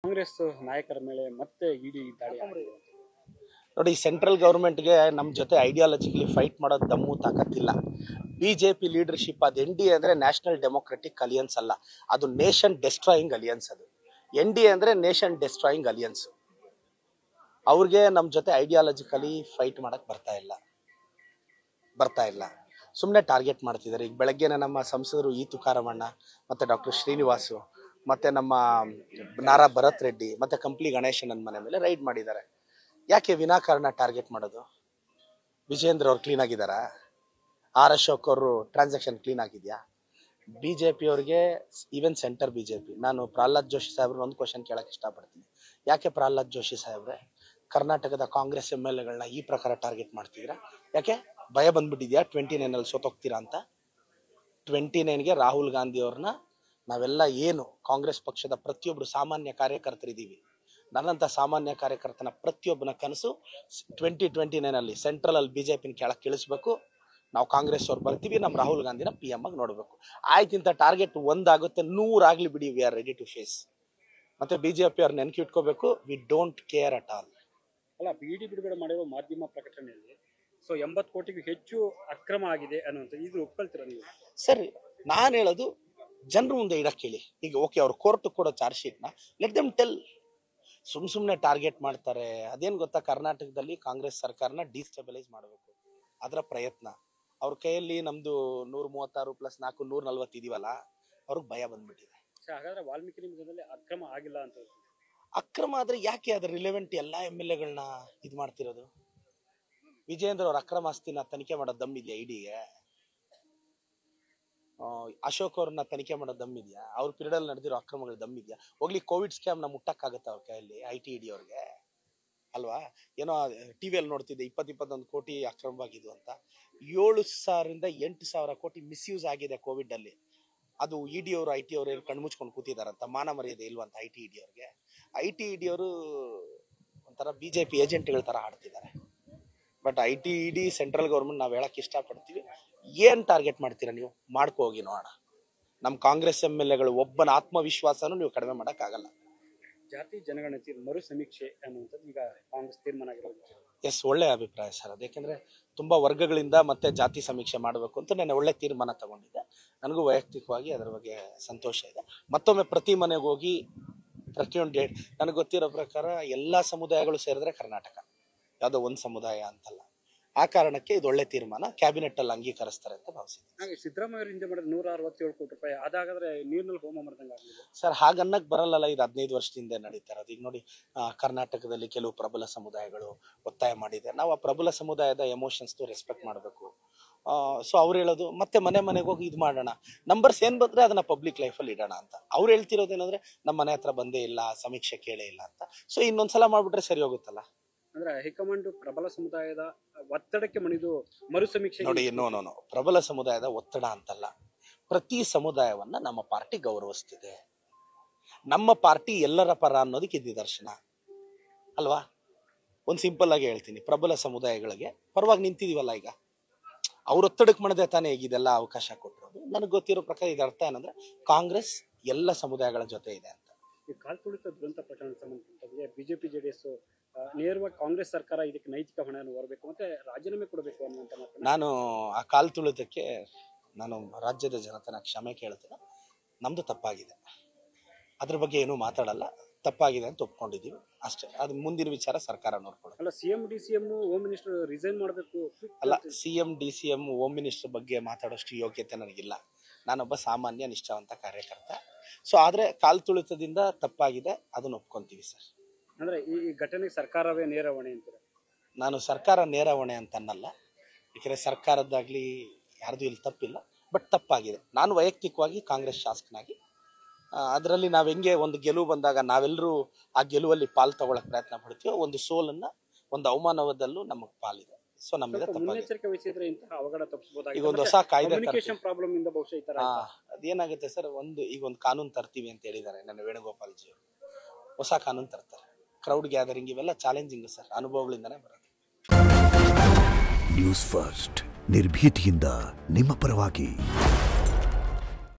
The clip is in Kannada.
ಕಾಂಗ್ರೆಸ್ ನಾಯಕರ ಮೇಲೆ ಮತ್ತೆ ಇಡಿ ದಾಳಿ ನೋಡಿ, ಸೆಂಟ್ರಲ್ ಗೌರ್ಮೆಂಟ್ಗೆ ನಮ್ಮ ಜೊತೆ ಐಡಿಯಾಲಜಿಕಲಿ ಫೈಟ್ ಮಾಡೋದು ದಮ್ಮು ತಾಕತ್ತಿಲ್ಲ. ಬಿಜೆಪಿ ಲೀಡರ್ಶಿಪ್ ಅದು NDA ಅಂದರೆ ನ್ಯಾಷನಲ್ ಡೆಮೊಕ್ರೆಟಿಕ್ ಅಲಿಯನ್ಸ್ ಅಲ್ಲ, ಅದು ನೇಷನ್ ಡೆಸ್ಟ್ರಾಯಿಂಗ್ ಅಲಿಯನ್ಸ್. ಅದು NDA ಅಂದರೆ ನೇಷನ್ ಡೆಸ್ಟ್ರಾಯಿಂಗ್ ಅಲಿಯನ್ಸ್. ಅವ್ರಿಗೆ ನಮ್ಮ ಜೊತೆ ಐಡಿಯಾಲಜಿಕಲಿ ಫೈಟ್ ಮಾಡಕ್ಕೆ ಬರ್ತಾ ಇಲ್ಲ. ಸುಮ್ಮನೆ ಟಾರ್ಗೆಟ್ ಮಾಡ್ತಿದ್ದಾರೆ. ಈಗ ಬೆಳಗ್ಗೆನೆ ನಮ್ಮ ಸಂಸದರು ತುಕಾರಾಮಣ್ಣ ಮತ್ತು ಡಾಕ್ಟರ್ ಶ್ರೀನಿವಾಸು ಮತ್ತು ನಮ್ಮ ನಾರಾ ಭರತ್ ರೆಡ್ಡಿ ಮತ್ತು ಕಂಪ್ಲಿ ಗಣೇಶನನ್ ಮನೆ ಮೇಲೆ ರೈಡ್ ಮಾಡಿದ್ದಾರೆ. ಯಾಕೆ ವಿನಾಕಾರಣ ಟಾರ್ಗೆಟ್ ಮಾಡೋದು? ವಿಜೇಂದ್ರ ಅವ್ರು ಕ್ಲೀನ್ ಆಗಿದ್ದಾರಾ? R ಅಶೋಕ್ ಅವರು ಟ್ರಾನ್ಸಾಕ್ಷನ್ ಕ್ಲೀನ್ ಆಗಿದೆಯಾ? BJP ಅವ್ರಿಗೆ ಈವನ್ ಸೆಂಟರ್ BJP, ನಾನು ಪ್ರಹ್ಲಾದ್ ಜೋಶಿ ಸಾಹೇಬ್ರನ್ನ ಒಂದು ಕ್ವಶನ್ ಕೇಳಕ್ಕೆ ಇಷ್ಟಪಡ್ತೀನಿ. ಯಾಕೆ ಪ್ರಹ್ಲಾದ್ ಜೋಶಿ ಸಾಹೇಬ್ರೆ ಕರ್ನಾಟಕದ ಕಾಂಗ್ರೆಸ್ MLAಗಳನ್ನ ಈ ಪ್ರಕಾರ ಟಾರ್ಗೆಟ್ ಮಾಡ್ತಿದ್ದೀರಾ? ಯಾಕೆ ಭಯ ಬಂದ್ಬಿಟ್ಟಿದ್ಯಾ 29ನಲ್ಲಿ ಸೋತೋಗ್ತೀರಾ ಅಂತ? 29ಗೆ ರಾಹುಲ್ ಗಾಂಧಿ ಅವ್ರನ್ನ ನಾವೆಲ್ಲ ಏನು ಕಾಂಗ್ರೆಸ್ ಪಕ್ಷದ ಪ್ರತಿಯೊಬ್ಬರು ಸಾಮಾನ್ಯ ಕಾರ್ಯಕರ್ತರಿದ್ದೀವಿ. ನನ್ನಂಥ ಸಾಮಾನ್ಯ ಕಾರ್ಯಕರ್ತನ ಪ್ರತಿಯೊಬ್ಬನ ಕನಸು 2029ನಲ್ಲಿ ಸೆಂಟ್ರಲಲ್ಲಿ BJPನ ಕೆಳಕ್ಕೆ ಇಳಿಸ್ಬೇಕು. ನಾವು ಕಾಂಗ್ರೆಸ್ ಅವ್ರು ಬರ್ತೀವಿ, ನಮ್ಮ ರಾಹುಲ್ ಗಾಂಧಿನ PM ಆಗಿ ನೋಡಬೇಕು. ಆಯ್ತು, ಇಂಥ ಟಾರ್ಗೆಟ್ 1 ಆಗುತ್ತೆ, 100 ಆಗಲಿ ಬಿಡಿ, we are ready to face. ಮತ್ತೆ BJP ಅವ್ರು ನೆನಪಿಟ್ಕೋಬೇಕು, we don't care at all. ಅಲ್ಲ, BD ಬಿಡುಗಡೆ ಮಾಡಿರೋ ಮಾಧ್ಯಮ ಪ್ರಕಟಣೆಯಲ್ಲಿ 80 ಕೋಟಿಗೂ ಹೆಚ್ಚು ಅಕ್ರಮ ಆಗಿದೆ ಅನ್ನುವಂಥ ಇದು ಒಪ್ಕೊಳ್ತೀರಾ ನೀವು? ಸರ್, ನಾನು ಹೇಳೋದು ಜನರ ಮುಂದೆ ಇಡಕ್ಕೆ ಹೇಳಿ. ಈಗ ಓಕೆ, ಅವ್ರು ಕೋರ್ಟ್ ಕೊಡೋ ಚಾರ್ಜ್ ಶೀಟ್ನ ಲೆಟ್ ದೆಮ್ ಟೆಲ್. ಸುಮ್ಮನೆ ಟಾರ್ಗೆಟ್ ಮಾಡ್ತಾರೆ. ಅದೇನು ಗೊತ್ತಾ, ಕರ್ನಾಟಕದಲ್ಲಿ ಕಾಂಗ್ರೆಸ್ ಸರ್ಕಾರನ ಡಿಸ್ಟೆಬಿಲೈಸ್ ಮಾಡಬೇಕು, ಅದರ ಪ್ರಯತ್ನ. ಅವ್ರ ಕೈಯಲ್ಲಿ ನಮ್ದು 136 + 4 140 ಇದೀವಲ್ಲ, ಅವ್ರಿಗೆ ಭಯ ಬಂದ್ಬಿಟ್ಟಿದೆ. ಹಾಗಾದ್ರೆ ವಾಲ್ಮೀಕಿ ನಿಗಮದಲ್ಲಿ ಅಕ್ರಮ ಆಗಿಲ್ಲ ಅಂತ? ಅಕ್ರಮ ಆದ್ರೆ ಯಾಕೆ ಅದ್ರ ರಿಲೆವೆಂಟ್ ಎಲ್ಲ MLAಗಳನ್ನ ಇದು ಮಾಡ್ತಿರೋದು? ವಿಜೇಂದ್ರ ಅವ್ರ ಅಕ್ರಮ ಆಸ್ತಿನ ತನಿಖೆ ಮಾಡೋದು ದಮ್ಮಿದ್ಯಾ ಇಡಿಗೆ? ಅಶೋಕ್ ಅವ್ರನ್ನ ತನಿಖೆ ಮಾಡೋದು ದಮ್ಮಿದ್ಯಾ? ಅವ್ರ ಪೀರಿಯಡಲ್ಲಿ ನಡೆದಿರೋ ಅಕ್ರಮಗಳು ದಮ್ಮಿದ್ಯಾ? ಹೋಗ್ಲಿ, ಕೋವಿಡ್ ಸ್ಕ್ಯಾಮ್ನ ಮುಟ್ಟಕ್ಕಾಗತ್ತ ಅವ್ರ ಕೈಯಲ್ಲಿ IT ED ಅವ್ರಿಗೆ? ಅಲ್ವಾ? ಏನೋ TV-ಯಲ್ಲಿ ನೋಡ್ತಿದ್ದೆ 20-21 ಕೋಟಿ ಅಕ್ರಮವಾಗಿದ್ದು ಅಂತ. 7,000 ರಿಂದ 8,000 ಕೋಟಿ ಮಿಸ್ಯೂಸ್ ಆಗಿದೆ ಕೋವಿಡ್ ಅಲ್ಲಿ. ಅದು ED ಅವರು IT ಅವರು ಏನು ಕಣ್ಮುಚ್ಕೊಂಡು ಕೂತಿದಾರಂತ? ಮಾನ ಮರ್ಯಾದೆ ಇಲ್ವಂತ IT ED ಅವ್ರಿಗೆ? IT ED ಅವರು ಒಂಥರ BJP ಏಜೆಂಟ್ಗಳ ತರ ಆಡ್ತಿದ್ದಾರೆ. But IT ED central government ನಾವು ಹೇಳಕ್ ಇಷ್ಟಪಡ್ತೀವಿ. ಏನ್ ಟಾರ್ಗೆಟ್ ಮಾಡ್ತೀರಾ ನೀವು? ಮಾಡ್ಕೊ ಹೋಗಿ ನೋಡೋಣ. ನಮ್ಮ ಕಾಂಗ್ರೆಸ್ MLAಗಳು ಒಬ್ಬನ ಆತ್ಮವಿಶ್ವಾಸನೂ ನೀವು ಕಡಿಮೆ ಮಾಡೋಕ್ಕಾಗಲ್ಲ. ಜಾತಿ ಜನಗಣತಿ ಮರು ಸಮೀಕ್ಷೆ ಅನ್ನುವಂಥದ್ದು ಈಗ ಕಾಂಗ್ರೆಸ್ ತೀರ್ಮಾನ ಆಗಿರೋದು. ಎಸ್, ಒಳ್ಳೆ ಅಭಿಪ್ರಾಯ ಸರ್ ಅದು. ಯಾಕೆಂದ್ರೆ ತುಂಬಾ ವರ್ಗಗಳಿಂದ ಮತ್ತೆ ಜಾತಿ ಸಮೀಕ್ಷೆ ಮಾಡಬೇಕು ಅಂತ ನಾನು ಒಳ್ಳೆ ತೀರ್ಮಾನ ತಗೊಂಡಿದ್ದೆ. ನನಗೂ ವೈಯಕ್ತಿಕವಾಗಿ ಅದರ ಬಗ್ಗೆ ಸಂತೋಷ ಇದೆ. ಮತ್ತೊಮ್ಮೆ ಪ್ರತಿ ಮನೆಗೆ ಹೋಗಿ ಪ್ರತಿಯೊಂದು ಡೇಟ್ ನನಗೆ ಗೊತ್ತಿರೋ ಪ್ರಕಾರ ಎಲ್ಲಾ ಸಮುದಾಯಗಳು ಸೇರಿದ್ರೆ ಕರ್ನಾಟಕ, ಯಾವುದೋ ಒಂದು ಸಮುದಾಯ ಅಂತಲ್ಲ. ಆ ಕಾರಣಕ್ಕೆ ಇದು ಒಳ್ಳೆ ತೀರ್ಮಾನ, ಕ್ಯಾಬಿನೆಟ್ ಅಲ್ಲಿ ಅಂಗೀಕರಿಸ್ತಾರೆ ಅಂತ ಭಾವಿಸಿದ್ದೆ. ಸಿದ್ದರಾಮಯ್ಯ ಹಿಂದೆ ಮಾಡಿದ 167 ಕೋಟಿ ರೂಪಾಯಿ ಅದಾಗಾದ್ರೆ ನೀರಿನಲ್ಲಿ ಹೋಮ ಮಾಡ್ದಂಗೆ ಆಗಿದೆ ಸರ್. ಹಾಗನ್ನಕ್ ಬರಲ್ಲ, ಇದು 15 ವರ್ಷದಿಂದ ನಡೀತಾ ಇರೋದು. ಈಗ ನೋಡಿ, ಕರ್ನಾಟಕದಲ್ಲಿ ಕೆಲವು ಪ್ರಬಲ ಸಮುದಾಯಗಳು ಒತ್ತಾಯ ಮಾಡಿದೆ. ನಾವು ಆ ಪ್ರಬಲ ಸಮುದಾಯದ ಎಮೋಷನ್ಸ್ ರೆಸ್ಪೆಕ್ಟ್ ಮಾಡಬೇಕು. ಸೊ ಅವ್ರು ಹೇಳೋದು ಮತ್ತೆ ಮನೆಗೆ ಹೋಗಿ ಇದು ಮಾಡೋಣ, ನಂಬರ್ಸ್ ಏನ್ ಬಂದ್ರೆ ಅದನ್ನ ಪಬ್ಲಿಕ್ ಲೈಫಲ್ಲಿ ಇಡೋಣ ಅಂತ. ಅವ್ರು ಹೇಳ್ತಿರೋದೇನಂದ್ರೆ ನಮ್ಮ ಮನೆ ಹತ್ರ ಬಂದೇ ಇಲ್ಲ, ಸಮೀಕ್ಷೆ ಕೇಳೇ ಇಲ್ಲ ಅಂತ. ಸೊ ಇನ್ನೊಂದ್ಸಲ ಮಾಡ್ಬಿಟ್ರೆ ಸರಿ ಹೋಗುತ್ತಲ್ಲ. ಅಂದ್ರೆ ಹೈಕಮಾಂಡ್ ಪ್ರಬಲ ಸಮುದಾಯದ ಒತ್ತಡಕ್ಕೆ ಮಣಿದು ಮರು ಸಮೀಕ್ಷೆ ನೋಡಿ. ನೋ ಪ್ರಬಲ ಸಮುದಾಯದ ಒತ್ತಡ ಅಂತಲ್ಲ, ಪ್ರತಿ ಸಮುದಾಯವನ್ನ ನಮ್ಮ ಪಾರ್ಟಿ ಗೌರವಿಸ್ತಿದೆ. ನಮ್ಮ ಪಾರ್ಟಿ ಎಲ್ಲರ ಪರ ಅನ್ನೋದಕ್ಕೆ ನಿದರ್ಶನ ಅಲ್ವಾ? ಒಂದು ಸಿಂಪಲ್ ಆಗಿ ಹೇಳ್ತೀನಿ, ಪ್ರಬಲ ಸಮುದಾಯಗಳಿಗೆ ಪರವಾಗಿ ನಿಂತಿದೀವಲ್ಲ. ಈಗ ಅವ್ರ ಒತ್ತಡಕ್ಕೆ ಮಣದೆ ತಾನೇ ಈಗಿದೆಲ್ಲ ಅವಕಾಶ ಕೊಟ್ಟಿರೋದು. ನನಗೆ ಗೊತ್ತಿರೋ ಪ್ರಕಾರ ಇದರ ಅರ್ಥ ಏನಂದ್ರೆ ಕಾಂಗ್ರೆಸ್ ಎಲ್ಲ ಸಮುದಾಯಗಳ ಜೊತೆ ಇದೆ ಅಂತ. ಈ ಕಾಲ್ತುಳಿತ ದುರಂತ ಪ್ರಕರಣ ಸಂಬಂಧಪಟ್ಟಂತೆ BJP JDS ನೇರವಾಗಿ ಕಾಂಗ್ರೆಸ್ ಸರ್ಕಾರ ಇದಕ್ಕೆ ನೈತಿಕ ಹೊಣೆಯನ್ನು ಹೊರಬೇಕು ಮತ್ತೆ ರಾಜೀನಾಮೆ ಕೊಡಬೇಕು ಅನ್ನುವಂತ ಮಾತು. ನಾನು ಆ ಕಾಲ್ ತುಳಿತಕ್ಕೆ ನಾನು ರಾಜ್ಯದ ಜನತೆನ ಕ್ಷಮೆ ಕೇಳ್ತೇನೆ. ನಮ್ದು ತಪ್ಪಾಗಿದೆ, ಅದ್ರ ಬಗ್ಗೆ ಏನೂ ಮಾತಾಡಲ್ಲ. ತಪ್ಪಾಗಿದೆ ಅಂತ ಒಪ್ಕೊಂಡಿದೀವಿ ಅಷ್ಟೇ. ಅದು ಮುಂದಿನ ವಿಚಾರ ಸರ್ಕಾರ ನೋಡ್ಕೊಳ್ಳೋದು. ಅಲ್ಲ, CM DCM home minister resign ಮಾಡಬೇಕು ಅಲ್ಲ, CM DCM ಹೋಮ್ ಮಿನಿಸ್ಟರ್ ಬಗ್ಗೆ ಮಾತಾಡೋಷ್ಟು ಯೋಗ್ಯತೆ ನನಗಿಲ್ಲ. ನಾನೊಬ್ಬ ಸಾಮಾನ್ಯ ನಿಷ್ಠಾವಂತ ಕಾರ್ಯಕರ್ತ. ಸೊ ಆದ್ರೆ ಕಾಲ್ ತುಳಿತದಿಂದ ತಪ್ಪಾಗಿದೆ, ಅದನ್ನ ಒಪ್ಕೊಂತೀವಿ ಸರ್. ಅಂದ್ರೆ ಈ ಘಟನೆಗೆ ಸರ್ಕಾರವೇ ನೇರ ಹೊಣೆ ಅಂತೀರ? ನಾನು ಸರ್ಕಾರ ನೇರ ಹೊಣೆ ಅಂತ ಅನ್ನಲ್ಲ. ಯಾಕಂದ್ರೆ ಸರ್ಕಾರದ್ದಾಗ್ಲಿ ಯಾರ್ದು ಇಲ್ಲಿ ತಪ್ಪಿಲ್ಲ, ಬಟ್ ತಪ್ಪಾಗಿದೆ. ನಾನು ವೈಯಕ್ತಿಕವಾಗಿ ಕಾಂಗ್ರೆಸ್ ಶಾಸಕನಾಗಿ ಅದರಲ್ಲಿ ನಾವು ಹೆಂಗೆ ಒಂದು ಗೆಲುವು ಬಂದಾಗ ನಾವೆಲ್ಲರೂ ಆ ಗೆಲುವಲ್ಲಿ ಪಾಲು ತಗೊಳಕ್ ಪ್ರಯತ್ನ ಪಡ್ತೀವೋ, ಒಂದು ಸೋಲನ್ನ, ಒಂದು ಅವಮಾನದಲ್ಲೂ ನಮಗೆ ಪಾಲಿದೆ. ಸೊ ನಮ್ಮಿಂದ ಮುನ್ನೆಚ್ಚರಿಕೆ ವಹಿಸಿದ್ರೆ ಇಂತಹ ಅವಘಡ ತಪ್ಪಿಸಬಹುದಾಗಿದೆ. ಈಗ ಒಂದು ಹೊಸ ಕಾಯ್ದೆ ಕಮ್ಯುನಿಕೇಶನ್ ಪ್ರಾಬ್ಲಮ್ ಇಂದ ಬಹುಶಃ ಈ ತರ ಅದೇನಾಗುತ್ತೆ ಸರ್, ಈಗ ಒಂದು ಕಾನೂನು ತರ್ತೀವಿ ಅಂತ ಹೇಳಿದ್ದಾರೆ ನನ್ನ ವೇಣುಗೋಪಾಲ್ ಜಿ. ಹೊಸ ಕಾನೂನು ತರ್ತಾರೆ. ಕ್ರೌಡ್ ಗ್ಯಾದರಿಂಗ್ ಇವೆಲ್ಲ ಚಾಲೆಂಜಿಂಗ್ ಸರ್, ಅನುಭವಗಳಿಂದಾನೇ ಬರೋದು. ನ್ಯೂಸ್ ಫಸ್ಟ್, ನಿರ್ಭೀತಿಯಿಂದ ನಿಮ್ಮ ಪರವಾಗಿ.